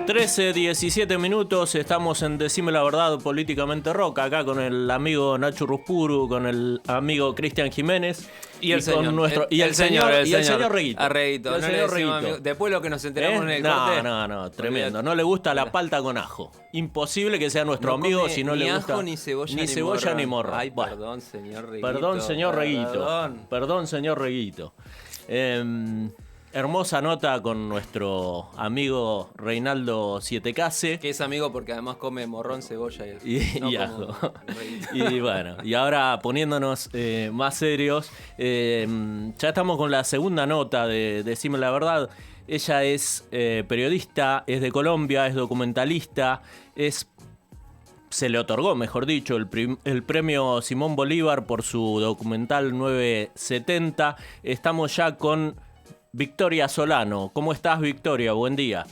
13:17 minutos, estamos en Decime la Verdad Políticamente Rock, acá con el amigo Nacho Ruspuru, con el amigo Cristian Jiménez y el señor, con nuestro el señor Reguito. Arreguito. El señor Reguito. Después lo que nos enteramos en el corte. No, tremendo. No le gusta la palta con ajo. Imposible que sea nuestro amigo si no le gusta ni cebolla ni morro. Ay, perdón, señor Reguito. Perdón, señor Reguito. Hermosa nota con nuestro amigo Reinaldo Sietecase. Que es amigo porque además come morrón, cebolla y ajo. Y bueno, y ahora poniéndonos más serios, ya estamos con la segunda nota de Decime la Verdad. Ella es periodista, es de Colombia, es documentalista, se le otorgó, mejor dicho, el premio Simón Bolívar por su documental 970. Estamos ya con Victoria Solano. ¿Cómo estás, Victoria? Buen día.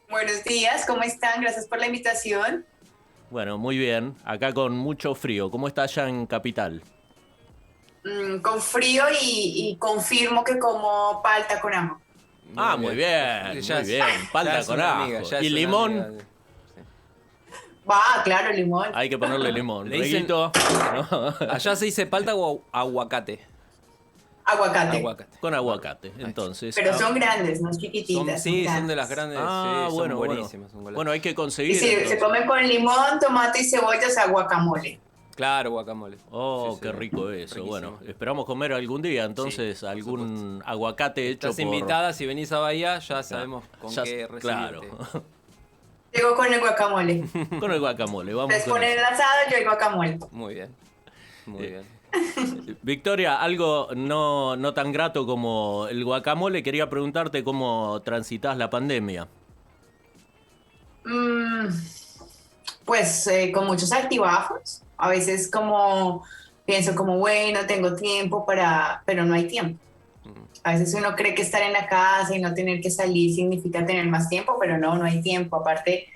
Buenos días, ¿cómo están? Gracias por la invitación. Bueno, muy bien. Acá con mucho frío. ¿Cómo está allá en Capital? Con frío y confirmo que como palta con ajo. Muy bien. Palta con ajo. ¿Y limón? Va, claro, limón. Hay que ponerle limón. Le dicen... ¿No? Allá se dice palta o aguacate. Aguacate. Con aguacate, entonces. Pero son grandes, no chiquititas. Son de las grandes. Son buenísimas. Bueno, hay que conseguir. Y se comen con limón, tomate y cebolla, o sea, guacamole. Claro, guacamole. Qué rico eso. Riquísimo. Bueno, esperamos comer algún día, entonces, algún aguacate hecho Estás invitada, si venís a Bahía, ya sabemos con qué recibirte. Claro. Llego con el guacamole. Con el guacamole, vamos. Ustedes ponen el asado, yo el guacamole. Muy bien. Victoria, algo no tan grato como el guacamole, quería preguntarte cómo transitas la pandemia. Pues con muchos altibajos. A veces pienso bueno, tengo tiempo pero no hay tiempo. A veces uno cree que estar en la casa y no tener que salir significa tener más tiempo, pero no hay tiempo. Aparte,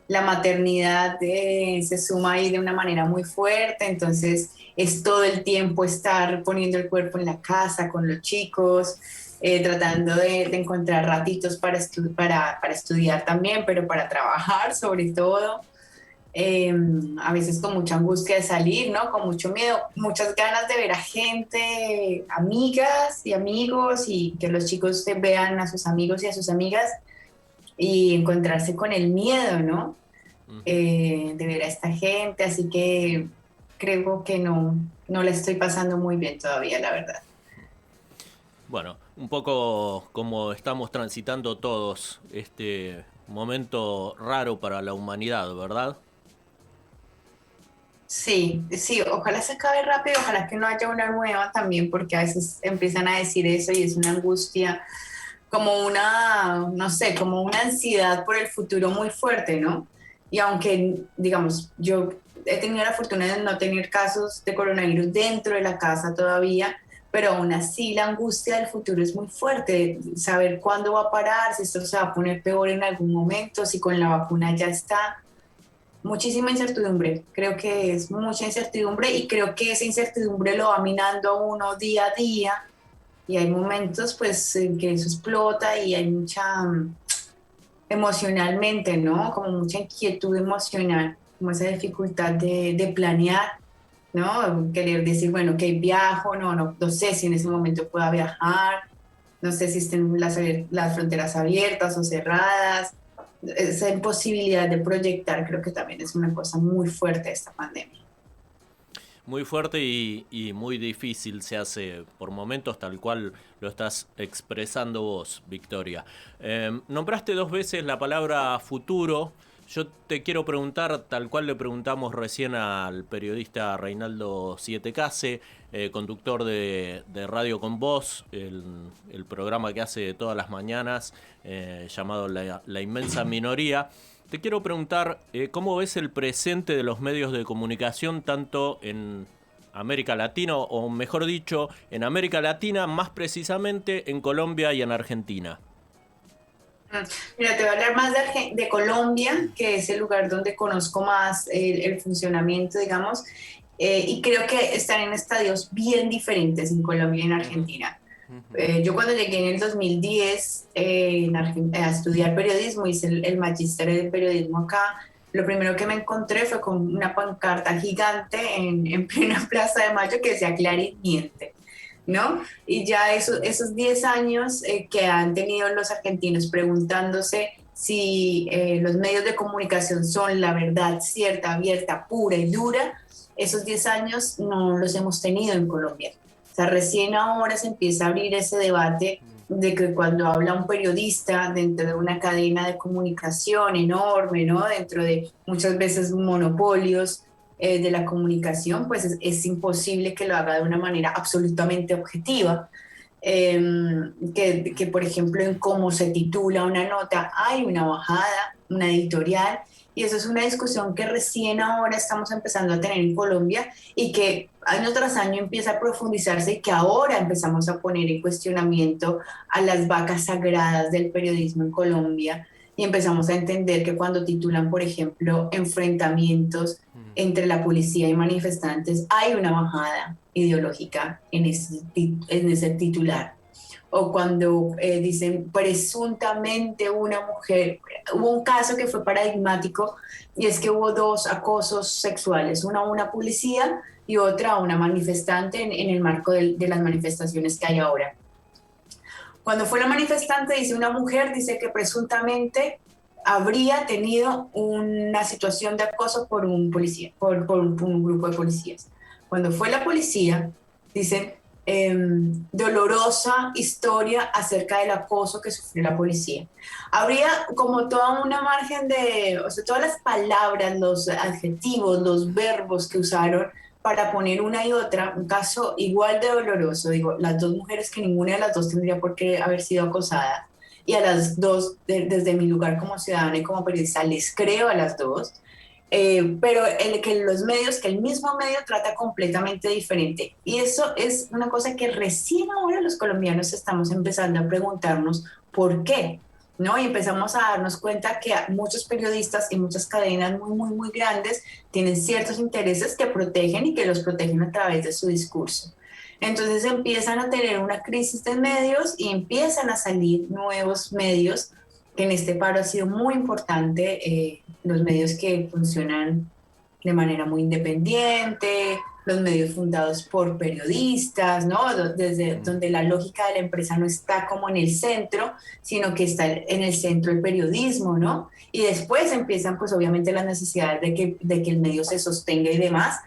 la maternidad se suma ahí de una manera muy fuerte, entonces es todo el tiempo estar poniendo el cuerpo en la casa con los chicos, tratando de encontrar ratitos para estudiar también, pero para trabajar sobre todo. A veces con mucha angustia de salir, ¿no? Con mucho miedo, muchas ganas de ver a gente, amigas y amigos, y que los chicos vean a sus amigos y a sus amigas y encontrarse con el miedo, ¿no? De ver a esta gente, así que creo que no la estoy pasando muy bien todavía, la verdad. Bueno, un poco como estamos transitando todos este momento raro para la humanidad, ¿verdad? Sí, ojalá se acabe rápido, ojalá que no haya una nueva también, porque a veces empiezan a decir eso y es una angustia, como como una ansiedad por el futuro muy fuerte, ¿no? Y aunque, digamos, yo he tenido la fortuna de no tener casos de coronavirus dentro de la casa todavía, pero aún así la angustia del futuro es muy fuerte, saber cuándo va a parar, si esto se va a poner peor en algún momento, si con la vacuna ya está. Muchísima incertidumbre, creo que es mucha incertidumbre y creo que esa incertidumbre lo va minando a uno día a día y hay momentos pues en que eso explota y hay mucha emocionalmente, ¿no? Como mucha inquietud emocional, como esa dificultad de planear, ¿no? Querer decir, bueno, que viajo, no sé si en ese momento pueda viajar, no sé si estén las fronteras abiertas o cerradas. Esa imposibilidad de proyectar creo que también es una cosa muy fuerte de esta pandemia. Muy fuerte y muy difícil se hace por momentos, tal cual lo estás expresando vos, Victoria. Nombraste 2 veces la palabra futuro. Yo te quiero preguntar, tal cual le preguntamos recién al periodista Reinaldo Sietecase, conductor de Radio con Voz, el programa que hace todas las mañanas, llamado La Inmensa Minoría. Te quiero preguntar, ¿cómo ves el presente de los medios de comunicación tanto en América Latina, o mejor dicho, en América Latina, más precisamente en Colombia y en Argentina? Mira, te voy a hablar más de Colombia, que es el lugar donde conozco más el funcionamiento, digamos, y creo que están en estadios bien diferentes en Colombia y en Argentina. Yo cuando llegué en el 2010 a estudiar periodismo, hice el magíster de periodismo acá. Lo primero que me encontré fue con una pancarta gigante en plena Plaza de Mayo que decía Clariviente, ¿no? Y ya esos 10 años que han tenido los argentinos preguntándose si los medios de comunicación son la verdad cierta, abierta, pura y dura, esos 10 años no los hemos tenido en Colombia. O sea, recién ahora se empieza a abrir ese debate de que cuando habla un periodista dentro de una cadena de comunicación enorme, ¿no? Dentro de muchas veces monopolios de la comunicación, pues es imposible que lo haga de una manera absolutamente objetiva. Que, por ejemplo, en cómo se titula una nota hay una bajada, una editorial, y eso es una discusión que recién ahora estamos empezando a tener en Colombia y que año tras año empieza a profundizarse y que ahora empezamos a poner en cuestionamiento a las vacas sagradas del periodismo en Colombia y empezamos a entender que cuando titulan, por ejemplo, enfrentamientos entre la policía y manifestantes, hay una bajada ideológica en ese titular. O cuando dicen presuntamente una mujer. Hubo un caso que fue paradigmático y es que hubo 2 acosos sexuales, una a una policía y otra a una manifestante en el marco de las manifestaciones que hay ahora. Cuando fue la manifestante, dice una mujer, dice que presuntamente habría tenido una situación de acoso por un policía, por un grupo de policías. Cuando fue la policía, dicen dolorosa historia acerca del acoso que sufrió la policía. Habría como toda una margen de, o sea, todas las palabras, los adjetivos, los verbos que usaron para poner una y otra, un caso igual de doloroso. Digo, las 2 mujeres que ninguna de las 2 tendría por qué haber sido acosada. Y a las 2, desde mi lugar como ciudadana y como periodista, les creo a las 2. Pero que el mismo medio trata completamente diferente. Y eso es una cosa que recién ahora los colombianos estamos empezando a preguntarnos por qué, ¿no? Y empezamos a darnos cuenta que muchos periodistas y muchas cadenas muy, muy, muy grandes tienen ciertos intereses que protegen y que los protegen a través de su discurso. Entonces empiezan a tener una crisis de medios y empiezan a salir nuevos medios, que en este paro ha sido muy importante, los medios que funcionan de manera muy independiente, los medios fundados por periodistas, ¿no? Desde donde la lógica de la empresa no está como en el centro, sino que está en el centro el periodismo, ¿no? Y después empiezan, pues obviamente, las necesidades de que el medio se sostenga y demás,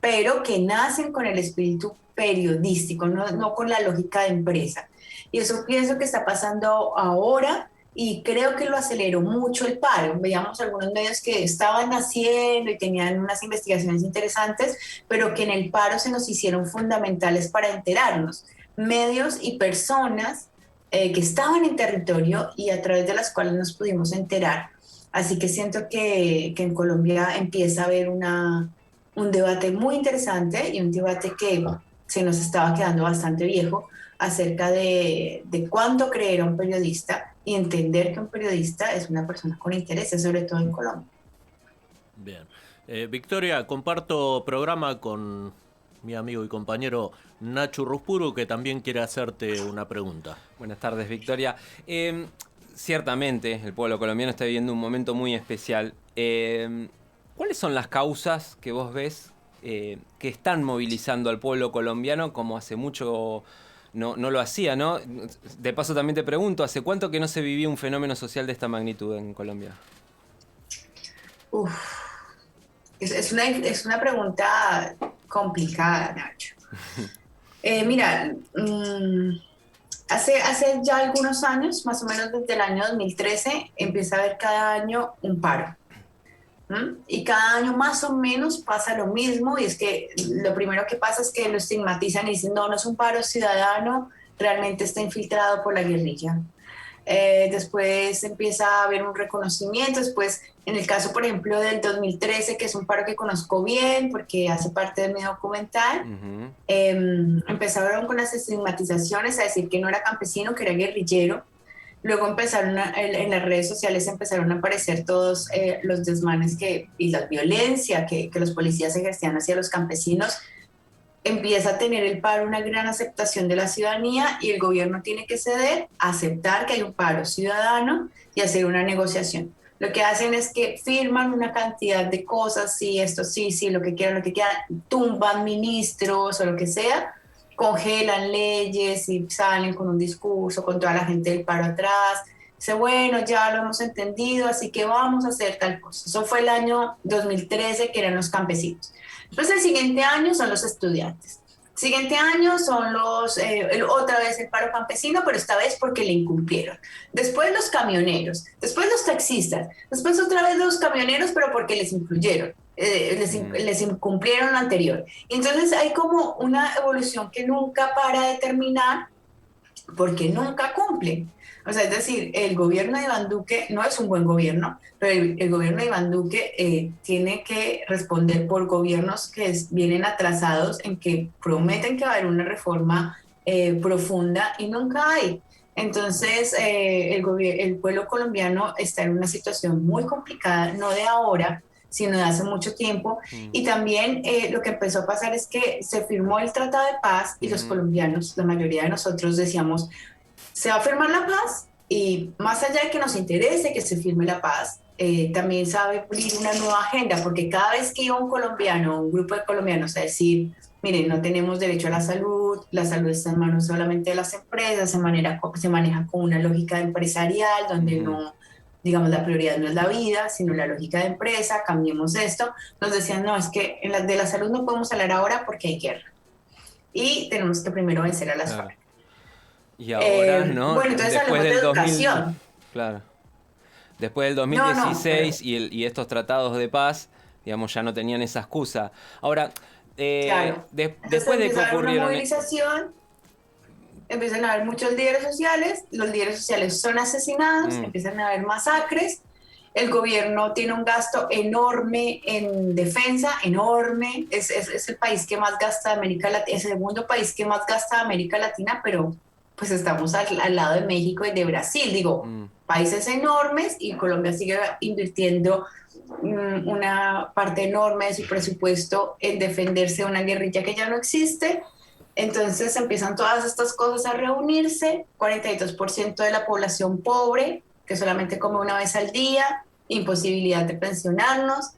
pero que nacen con el espíritu periodístico, no con la lógica de empresa. Y eso pienso que está pasando ahora y creo que lo aceleró mucho el paro. Veíamos algunos medios que estaban haciendo y tenían unas investigaciones interesantes, pero que en el paro se nos hicieron fundamentales para enterarnos. Medios y personas que estaban en territorio y a través de las cuales nos pudimos enterar. Así que siento que en Colombia empieza a haber un debate muy interesante y un debate que se nos estaba quedando bastante viejo acerca de cuándo creer a un periodista y entender que un periodista es una persona con intereses, sobre todo en Colombia. Bien. Victoria, comparto programa con mi amigo y compañero Nacho Ruspuru, que también quiere hacerte una pregunta. Buenas tardes, Victoria. Ciertamente, el pueblo colombiano está viviendo un momento muy especial. ¿Cuáles son las causas que vos ves que están movilizando al pueblo colombiano como hace mucho no lo hacía, ¿no? De paso también te pregunto, ¿hace cuánto que no se vivía un fenómeno social de esta magnitud en Colombia? Es una pregunta complicada, Nacho. Mira, hace ya algunos años, más o menos desde el año 2013, empieza a haber cada año un paro. Y cada año más o menos pasa lo mismo, y es que lo primero que pasa es que lo estigmatizan y dicen, no es un paro ciudadano, realmente está infiltrado por la guerrilla. Después empieza a haber un reconocimiento, después en el caso por ejemplo del 2013, que es un paro que conozco bien porque hace parte de mi documental, empezaron con las estigmatizaciones a decir que no era campesino, que era guerrillero. Luego empezaron en las redes sociales empezaron a aparecer todos los desmanes y la violencia que los policías ejercían hacia los campesinos, empieza a tener el paro una gran aceptación de la ciudadanía y el gobierno tiene que ceder, aceptar que hay un paro ciudadano y hacer una negociación. Lo que hacen es que firman una cantidad de cosas, sí, esto sí, sí, lo que quieran, tumban ministros o lo que sea, congelan leyes y salen con un discurso con toda la gente del paro atrás. Dice, bueno, ya lo hemos entendido, así que vamos a hacer tal cosa. Eso fue el año 2013, que eran los campesinos. Después el siguiente año son los estudiantes. El siguiente año son otra vez el paro campesino, pero esta vez porque le incumplieron. Después los camioneros, después los taxistas, después otra vez los camioneros, pero porque les incluyeron. Les incumplieron lo anterior. Y entonces hay como una evolución que nunca para de terminar porque nunca cumplen. O sea, es decir, el gobierno de Iván Duque no es un buen gobierno, pero el gobierno de Iván Duque tiene que responder por gobiernos que vienen atrasados en que prometen que va a haber una reforma profunda y nunca hay. Entonces, el pueblo colombiano está en una situación muy complicada, no de ahora, sino de hace mucho tiempo. Y también lo que empezó a pasar es que se firmó el Tratado de Paz y los colombianos, la mayoría de nosotros decíamos, se va a firmar la paz y más allá de que nos interese que se firme la paz, también se va a abrir una nueva agenda, porque cada vez que iba un colombiano, un grupo de colombianos a decir, miren, no tenemos derecho a la salud está en manos solamente de las empresas, se maneja con una lógica empresarial, donde no, digamos, la prioridad no es la vida, sino la lógica de empresa, cambiemos esto, nos decían, no, es que de la salud no podemos hablar ahora porque hay guerra. Y tenemos que primero vencer a las FARC. Y ahora, ¿no? Bueno, entonces hablemos de educación. Claro. Después del 2016 y estos tratados de paz, digamos, ya no tenían esa excusa. Ahora, claro. Después de que ocurrieron... Una movilización, empiezan a haber muchos líderes sociales, los líderes sociales son asesinados, empiezan a haber masacres, el gobierno tiene un gasto enorme en defensa, enorme, es el país que más gasta de América Latina, es el segundo país que más gasta de América Latina, pero pues estamos al lado de México y de Brasil, digo, países enormes, y Colombia sigue invirtiendo una parte enorme de su presupuesto en defenderse de una guerrilla que ya no existe. Entonces empiezan todas estas cosas a reunirse, 42% de la población pobre, que solamente come una vez al día, imposibilidad de pensionarnos,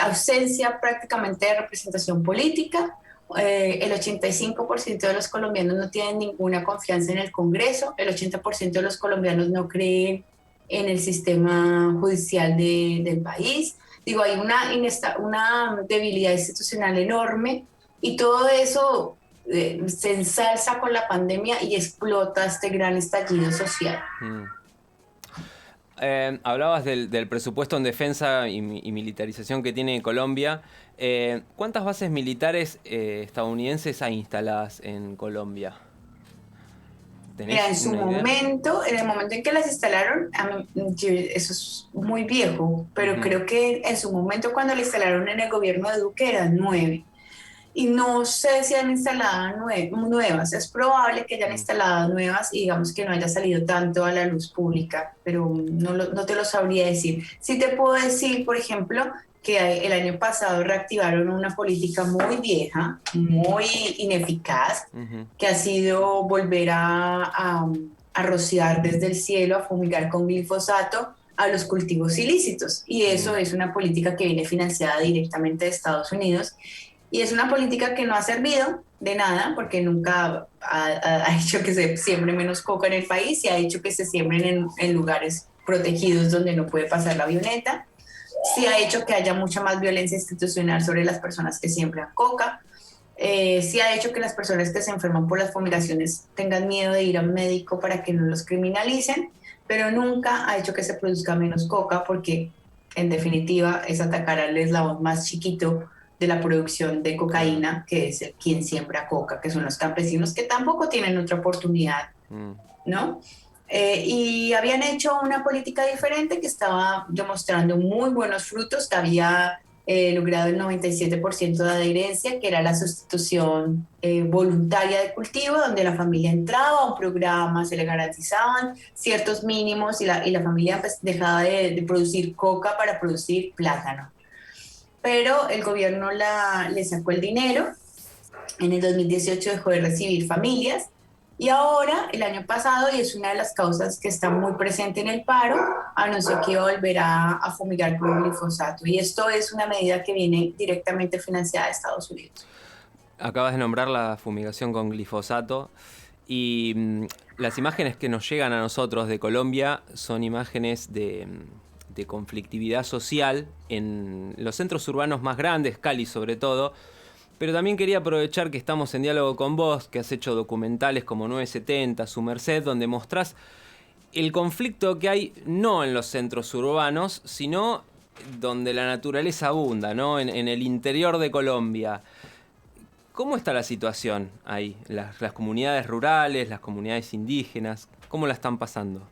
ausencia prácticamente de representación política. El 85% de los colombianos no tienen ninguna confianza en el Congreso, el 80% de los colombianos no creen en el sistema judicial del país. Digo, hay una debilidad institucional enorme, y todo eso se ensalza con la pandemia y explota este gran estallido social. Hablabas del presupuesto en defensa y militarización que tiene Colombia. ¿Cuántas bases militares estadounidenses hay instaladas en Colombia? Mira, en el momento en que las instalaron, eso es muy viejo, pero creo que en su momento cuando la instalaron en el gobierno de Duque eran 9. Y no sé si han instalado nuevas, es probable que hayan instalado nuevas y digamos que no haya salido tanto a la luz pública, pero no te lo sabría decir. Sí te puedo decir, por ejemplo, que el año pasado reactivaron una política muy vieja, muy ineficaz, que ha sido volver a rociar desde el cielo, a fumigar con glifosato a los cultivos ilícitos. Y eso es una política que viene financiada directamente de Estados Unidos. Y es una política que no ha servido de nada, porque nunca ha hecho que se siembre menos coca en el país y ha hecho que se siembren en lugares protegidos donde no puede pasar la avioneta. Sí ha hecho que haya mucha más violencia institucional sobre las personas que siembran coca. Sí ha hecho que las personas que se enferman por las fumigaciones tengan miedo de ir a un médico para que no los criminalicen, pero nunca ha hecho que se produzca menos coca, porque en definitiva es atacar al eslabón más chiquito de la producción de cocaína, que es quien siembra coca, que son los campesinos, que tampoco tienen otra oportunidad, ¿no? Y habían hecho una política diferente que estaba demostrando muy buenos frutos, que había logrado el 97% de adherencia, que era la sustitución voluntaria de cultivo, donde la familia entraba a un programa, se le garantizaban ciertos mínimos y la familia pues, dejaba de producir coca para producir plátano. pero el gobierno le sacó el dinero. En el 2018 dejó de recibir familias y ahora, el año pasado, y es una de las causas que está muy presente en el paro, anunció que iba a volver a fumigar con glifosato. Y esto es una medida que viene directamente financiada de Estados Unidos. Acabas de nombrar la fumigación con glifosato y las imágenes que nos llegan a nosotros de Colombia son imágenes de conflictividad social en los centros urbanos más grandes, Cali sobre todo. Pero también quería aprovechar que estamos en diálogo con vos, que has hecho documentales como 970, Su Merced, donde mostrás el conflicto que hay no en los centros urbanos, sino donde la naturaleza abunda, ¿no? En el interior de Colombia. ¿Cómo está la situación ahí? Las comunidades rurales, las comunidades indígenas, ¿cómo la están pasando?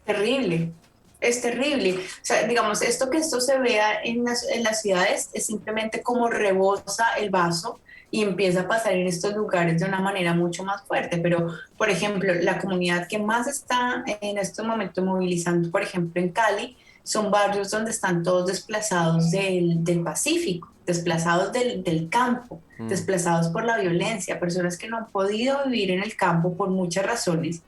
Terrible, es terrible. O sea, digamos, esto se vea en las ciudades es simplemente como rebosa el vaso y empieza a pasar en estos lugares de una manera mucho más fuerte. Pero, por ejemplo, la comunidad que más está en estos momentos movilizando, por ejemplo, en Cali, son barrios donde están todos desplazados del Pacífico, desplazados del campo, desplazados por la violencia, personas que no han podido vivir en el campo por muchas razones.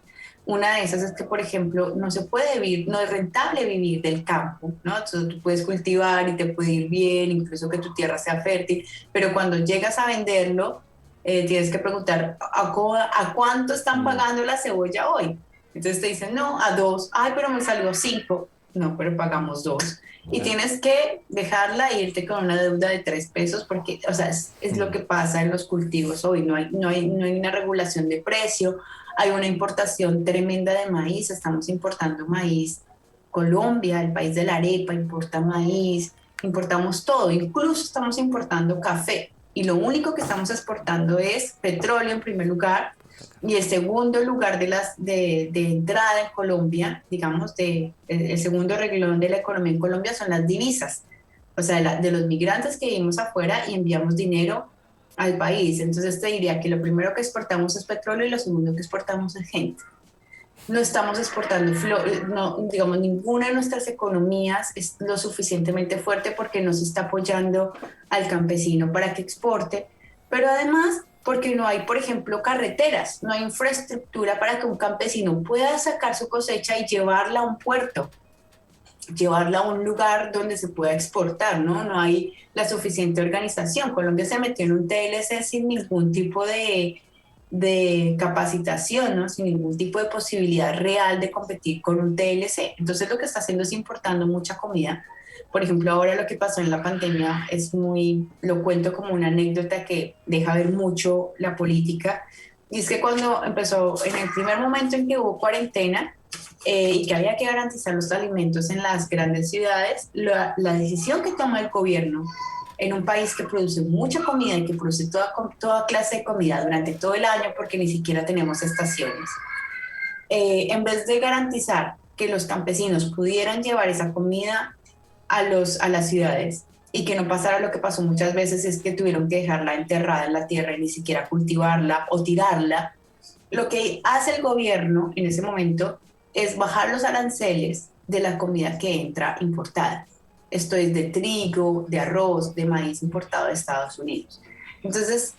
Una de esas es que, por ejemplo, no se puede vivir, no es rentable vivir del campo, ¿no? Entonces tú puedes cultivar y te puede ir bien, incluso que tu tierra sea fértil, pero cuando llegas a venderlo, tienes que preguntar, ¿a cuánto están pagando la cebolla hoy? Entonces te dicen, no, a 2, ay, pero me salió 5, no, pero pagamos 2. Y tienes que dejarla e irte con una deuda de 3 pesos porque, o sea, es lo que pasa en los cultivos hoy, no hay una regulación de precio, hay una importación tremenda de maíz, estamos importando maíz. Colombia, el país de la arepa, importa maíz, importamos todo, incluso estamos importando café. Y lo único que estamos exportando es petróleo en primer lugar, y el segundo lugar de entrada en Colombia, digamos, el segundo renglón de la economía en Colombia son las divisas, o sea, de los migrantes que vivimos afuera y enviamos dinero al país. Entonces te diría que lo primero que exportamos es petróleo y lo segundo que exportamos es gente. No estamos exportando no, digamos, ninguna de nuestras economías es lo suficientemente fuerte porque no se está apoyando al campesino para que exporte, pero además porque no hay, por ejemplo, carreteras, no hay infraestructura para que un campesino pueda sacar su cosecha y llevarla a un puerto, llevarla a un lugar donde se pueda exportar, ¿no? No hay la suficiente organización. Colombia se metió en un TLC sin ningún tipo de capacitación, ¿no? Sin ningún tipo de posibilidad real de competir con un TLC. Entonces lo que está haciendo es importando mucha comida. Por ejemplo, ahora lo que pasó en la pandemia lo cuento como una anécdota que deja ver mucho la política. Y es que cuando empezó, en el primer momento en que hubo cuarentena, y que había que garantizar los alimentos en las grandes ciudades, la decisión que toma el gobierno en un país que produce mucha comida y que produce toda clase de comida durante todo el año, porque ni siquiera tenemos estaciones, en vez de garantizar que los campesinos pudieran llevar esa comida a las ciudades y que no pasara lo que pasó muchas veces, es que tuvieron que dejarla enterrada en la tierra y ni siquiera cultivarla o tirarla, lo que hace el gobierno en ese momento es bajar los aranceles de la comida que entra importada. Esto es de trigo, de arroz, de maíz importado de Estados Unidos. Entonces,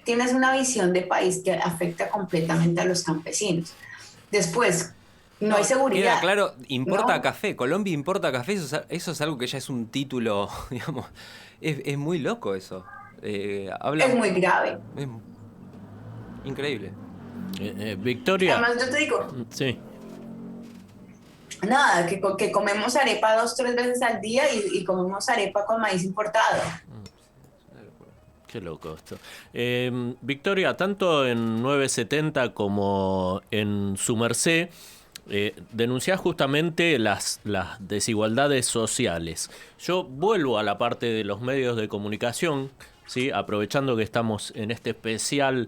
tienes una visión de país que afecta completamente a los campesinos. Después, no hay seguridad. Queda claro, importa ¿no? café. Colombia importa café. Eso es algo que ya es un título, digamos. Es muy loco eso. Es muy grave. Es increíble. Victoria. Además, yo te digo, Sí. nada, que comemos arepa 2, 3 veces al día y comemos arepa con maíz importado. Qué loco esto. Victoria, tanto en 970 como en Su Merced, denunciás justamente las desigualdades sociales. Yo vuelvo a la parte de los medios de comunicación, ¿sí? Aprovechando que estamos en este especial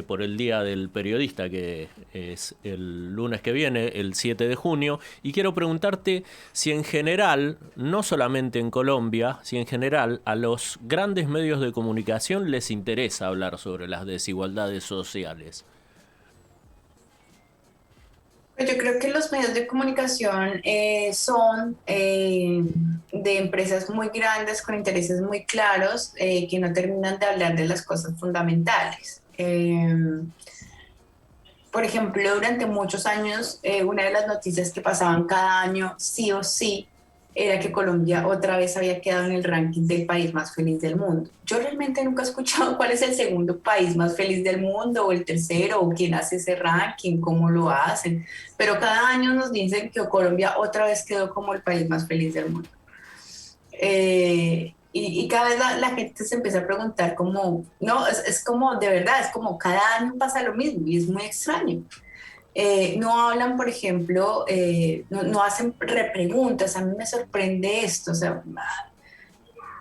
por el Día del Periodista, que es el lunes que viene, el 7 de junio, y quiero preguntarte si en general, no solamente en Colombia, si en general a los grandes medios de comunicación les interesa hablar sobre las desigualdades sociales. Yo creo que los medios de comunicación de empresas muy grandes con intereses muy claros que no terminan de hablar de las cosas fundamentales. Por ejemplo, durante muchos años, una de las noticias que pasaban cada año, sí o sí, era que Colombia otra vez había quedado en el ranking del país más feliz del mundo. Yo realmente nunca he escuchado cuál es el segundo país más feliz del mundo, o el tercero, o quién hace ese ranking, cómo lo hacen, pero cada año nos dicen que Colombia otra vez quedó como el país más feliz del mundo. Y cada vez la gente se empieza a preguntar como, no, es como, de verdad, es como cada año pasa lo mismo y es muy extraño. No hablan, por ejemplo, no hacen repreguntas. A mí me sorprende esto. O sea,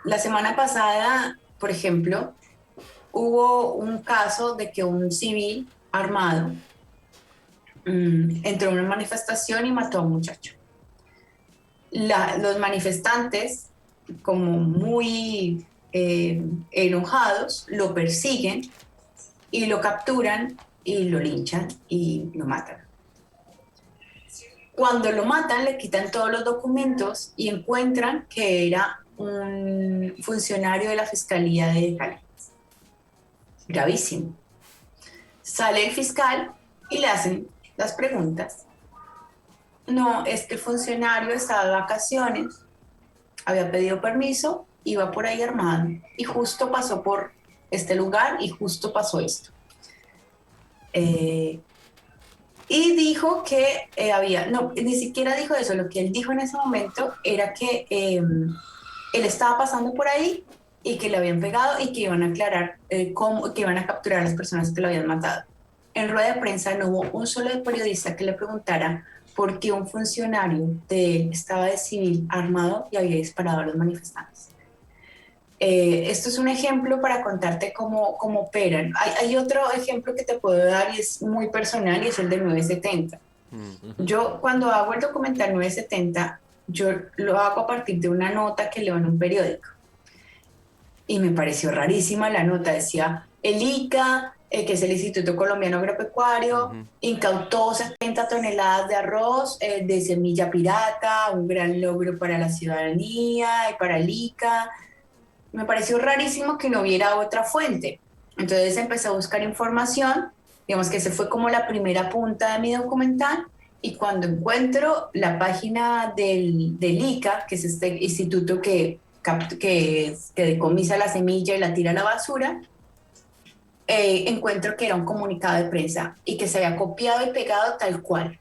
la semana pasada, por ejemplo, hubo un caso de que un civil armado entró en una manifestación y mató a un muchacho. Los manifestantes, como muy enojados, lo persiguen y lo capturan y lo linchan y lo matan. Cuando lo matan, le quitan todos los documentos y encuentran que era un funcionario de la Fiscalía de Cali. Gravísimo. Sale el fiscal y le hacen las preguntas. No, es que el funcionario estaba de vacaciones, había pedido permiso, iba por ahí armado y justo pasó por este lugar y justo pasó esto. Y dijo que no, ni siquiera dijo eso, lo que él dijo en ese momento era que él estaba pasando por ahí y que le habían pegado y que iban a aclarar cómo, que iban a capturar a las personas que lo habían matado. En rueda de prensa no hubo un solo periodista que le preguntara por qué un funcionario de él estaba de civil armado y había disparado a los manifestantes. Esto es un ejemplo para contarte cómo operan. Hay otro ejemplo que te puedo dar y es muy personal y es el de 970. Yo cuando hago el documental 970, yo lo hago a partir de una nota que leo en un periódico. Y me pareció rarísima la nota. Decía, el ICA, que es el Instituto Colombiano Agropecuario, incautó 70 toneladas de arroz de semilla pirata, un gran logro para la ciudadanía y para el ICA. Me pareció rarísimo que no hubiera otra fuente. Entonces empecé a buscar información, digamos que esa fue como la primera punta de mi documental, y cuando encuentro la página del ICA, que es este instituto que decomisa la semilla y la tira a la basura, encuentro que era un comunicado de prensa y que se había copiado y pegado tal cual.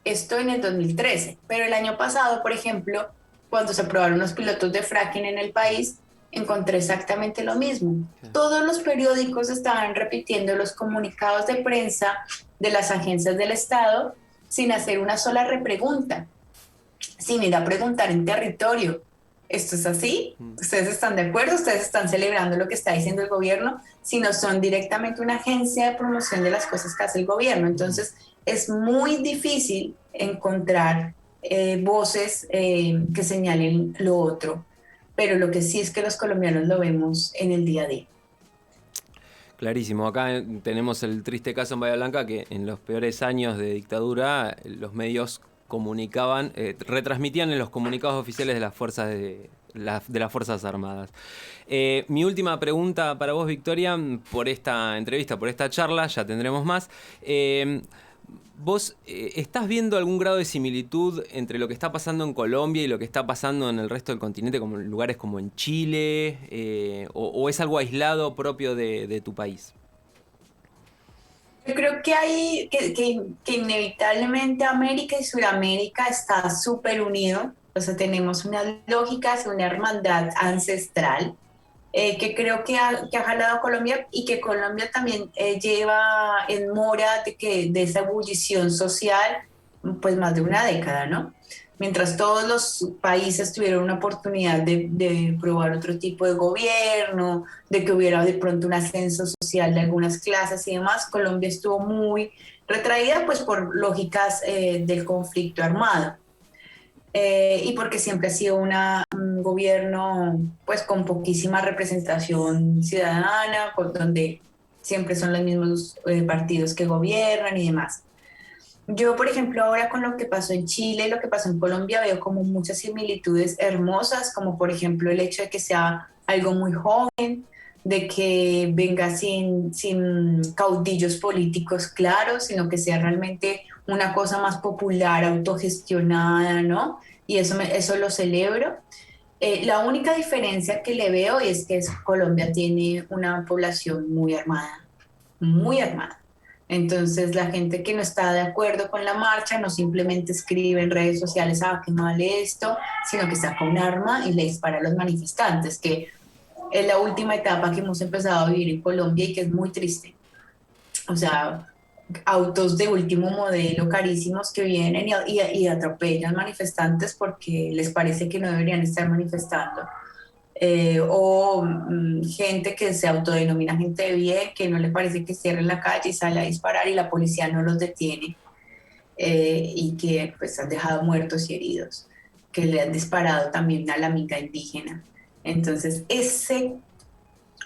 Esto en el 2013, pero el año pasado, por ejemplo, cuando se aprobaron los pilotos de fracking en el país, encontré exactamente lo mismo. Todos los periódicos estaban repitiendo los comunicados de prensa de las agencias del Estado sin hacer una sola repregunta, sin ir a preguntar en territorio. ¿Esto es así? ¿Ustedes están de acuerdo? ¿Ustedes están celebrando lo que está diciendo el gobierno? Si no son directamente una agencia de promoción de las cosas que hace el gobierno. Entonces, es muy difícil encontrar voces que señalen lo otro. Pero lo que sí es que los colombianos lo vemos en el día a día. Clarísimo. Acá tenemos el triste caso en Bahía Blanca que en los peores años de dictadura los medios comunicaban, retransmitían en los comunicados oficiales de las fuerzas de las Fuerzas Armadas. Mi última pregunta para vos, Victoria, por esta entrevista, por esta charla, ya tendremos más. ¿Vos estás viendo algún grado de similitud entre lo que está pasando en Colombia y lo que está pasando en el resto del continente, como en lugares como en Chile, o es algo aislado propio de tu país? Yo creo que inevitablemente América y Sudamérica está súper unido. O sea, tenemos unas lógicas, una hermandad ancestral que creo que ha jalado a Colombia, y que Colombia también lleva en mora de esa ebullición social pues más de una década, ¿no? Mientras todos los países tuvieron una oportunidad de probar otro tipo de gobierno, de que hubiera de pronto un ascenso social de algunas clases y demás, Colombia estuvo muy retraída pues por lógicas del conflicto armado. Y porque siempre ha sido un gobierno pues con poquísima representación ciudadana, donde siempre son los mismos partidos que gobiernan y demás. Yo, por ejemplo, ahora con lo que pasó en Chile, lo que pasó en Colombia, veo como muchas similitudes hermosas, como por ejemplo el hecho de que sea algo muy joven, de que venga sin caudillos políticos claros, sino que sea realmente una cosa más popular, autogestionada, ¿no? Y eso lo celebro. La única diferencia que le veo es que Colombia tiene una población muy armada, muy armada. Entonces, la gente que no está de acuerdo con la marcha no simplemente escribe en redes sociales, ah, qué mal esto, sino que saca un arma y le dispara a los manifestantes, que es la última etapa que hemos empezado a vivir en Colombia y que es muy triste. O sea, autos de último modelo carísimos que vienen y atropellan manifestantes porque les parece que no deberían estar manifestando. Gente que se autodenomina gente de bien, que no le parece que cierren la calle y sale a disparar y la policía no los detiene, y que pues han dejado muertos y heridos, que le han disparado también a la amiga indígena. Entonces, ese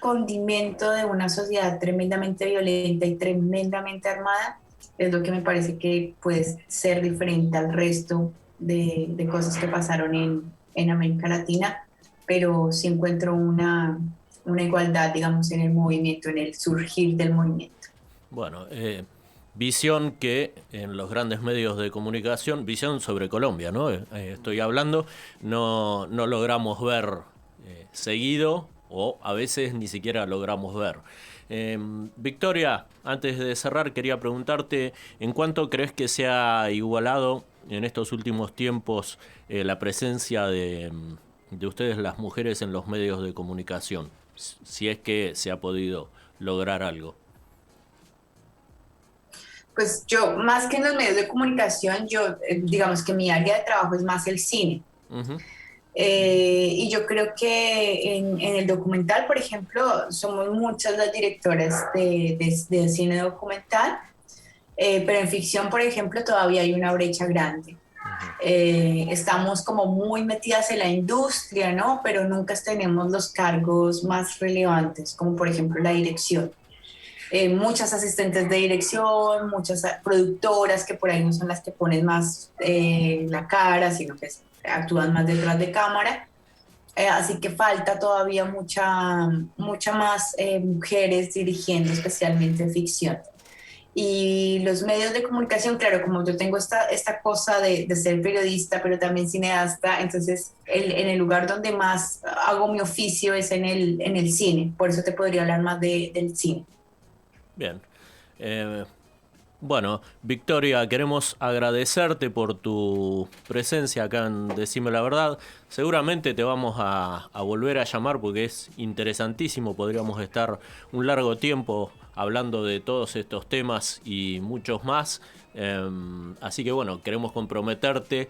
condimento de una sociedad tremendamente violenta y tremendamente armada es lo que me parece que puede ser diferente al resto de cosas que pasaron en América Latina, pero sí encuentro una igualdad, digamos, en el movimiento, en el surgir del movimiento. Bueno, visión que en los grandes medios de comunicación, visión sobre Colombia, ¿no? Estoy hablando, no logramos ver seguido o a veces ni siquiera logramos ver. Victoria, antes de cerrar quería preguntarte, ¿en cuánto crees que se ha igualado en estos últimos tiempos la presencia de ustedes las mujeres en los medios de comunicación? Si es que se ha podido lograr algo. Pues yo, más que en los medios de comunicación, digamos que mi área de trabajo es más el cine. Ujú. Y yo creo que en el documental, por ejemplo, somos muchas las directoras de cine documental, pero en ficción, por ejemplo, todavía hay una brecha grande. Estamos como muy metidas en la industria, ¿no? Pero nunca tenemos los cargos más relevantes, como por ejemplo la dirección. Muchas asistentes de dirección, muchas productoras que por ahí no son las que ponen más la cara, sino que actúan más detrás de cámara. Así que falta todavía mucha más mujeres dirigiendo, especialmente ficción. Y los medios de comunicación, claro, como yo tengo esta cosa de ser periodista, pero también cineasta, entonces en el lugar donde más hago mi oficio es en el cine. Por eso te podría hablar más del cine. Bien. Eh, bueno, Victoria, queremos agradecerte por tu presencia acá en Decime la Verdad. Seguramente te vamos a volver a llamar porque es interesantísimo. Podríamos estar un largo tiempo hablando de todos estos temas y muchos más. Así que bueno, queremos comprometerte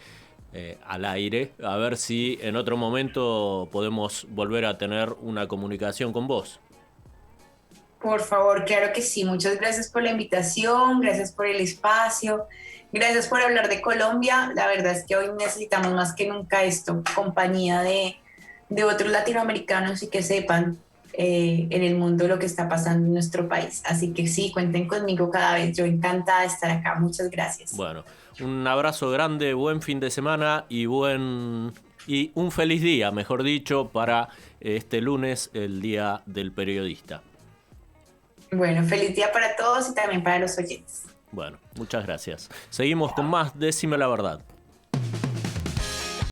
al aire a ver si en otro momento podemos volver a tener una comunicación con vos. Por favor, claro que sí. Muchas gracias por la invitación, gracias por el espacio, gracias por hablar de Colombia. La verdad es que hoy necesitamos más que nunca esto, compañía de otros latinoamericanos y que sepan en el mundo lo que está pasando en nuestro país. Así que sí, cuenten conmigo cada vez. Yo encantada de estar acá. Muchas gracias. Bueno, un abrazo grande, buen fin de semana y un feliz día, mejor dicho, para este lunes, el Día del Periodista. Bueno, feliz día para todos y también para los oyentes. Bueno, muchas gracias. Seguimos con más Decime la Verdad.